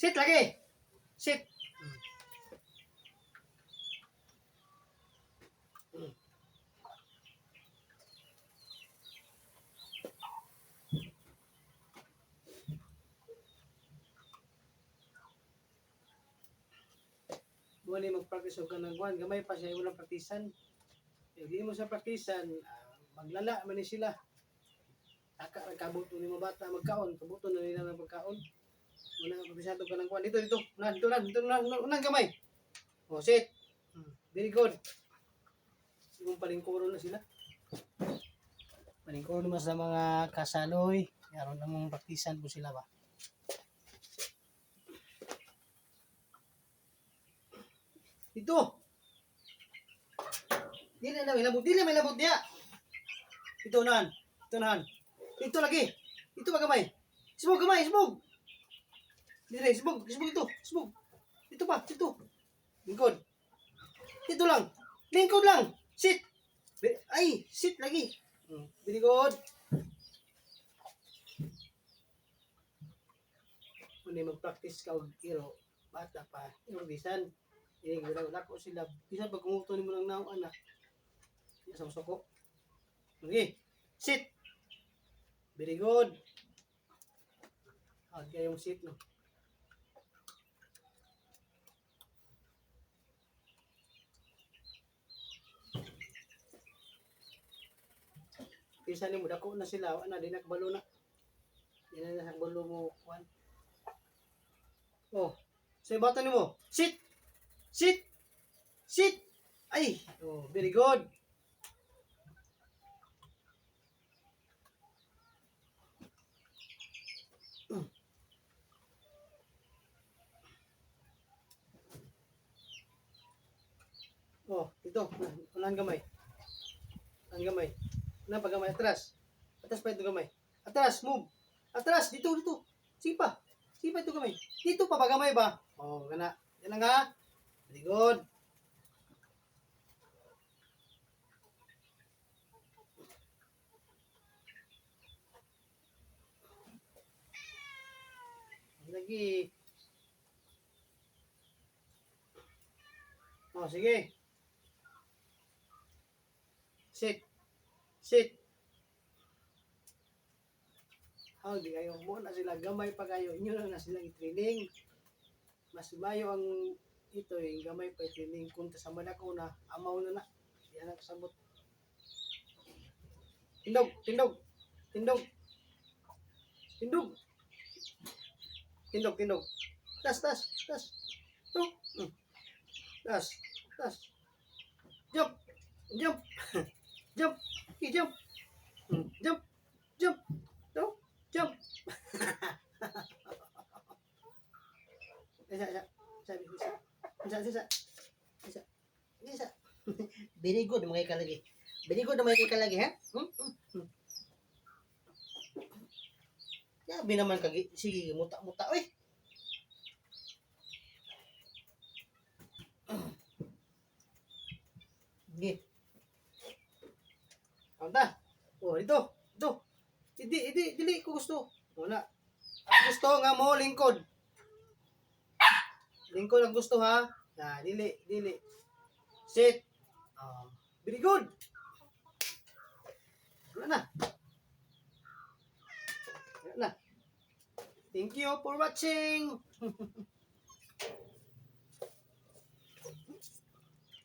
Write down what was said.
Sit lagi. Sit. Muna mag-practice ka ng buwan. Gamay pa siya, walang praktisan. Hindi mo sa praktisan, maglala man ni sila. Kabuto ni mga bata magkaon. Kabuto na nila ng pagkaon. Muna mag-praktisado ka ng buwan. Dito. Unang gamay. O, sit. Very good. Yung palingkuro na sila. Palingkuro naman sa mga kasaloy. Yaron namang praktisan po sila ba. Dito. Dili may labot niya. Ito nahan. Ito lagi. Ito ba gamay? Sibog. Dili, sibog ito. Sibog. Ito pa, ito. Lingkod. Ito lang. Lingkod lang. Sit. Ay, sit lagi. Very good. Kung mag-practice ka og iro, bata pa, bisan. Wala ko sila. Bisan pag kumuto ni mo ng naong anak. Sa masoko. Okay. Sit. Very good. Okay yung sit, no? Bisan ni mo, dako na sila. Di na kabalo na. Di na nakabalo mo. Oh. Sa bata ni mo. Sit. Ay. Oh, very good. Oh, ito. Unahan gamay. Unahan pa gamay. Atras pa ito gamay. Atras, move. Atras, dito. Sige pa ito gamay. Dito pa ba gamay ba? Oh, gana. Yan lang ha. Very good. Lagi. Oh, sige. Sit. Di kayo mo na sila. Gamay pa kayo. Inyo lang na silang i-training. Mas mayo ang ito gamay pa i-training. Kung kasama na ko na, amaw na. Yan ang kasabot. Tindog. Tas. Tas. Jump. Jump. Jump. Isa. Very good mga ikalagi. Ha? Yabi naman kagi. Sige, muta. Uy. Sige. Kanta. Oh, dito. Dili ko gusto. Wala. Ang gusto nga mo, lingkod. Lingkod ang gusto ha. Dili. Sit. Very good. Wala na. Thank you for watching.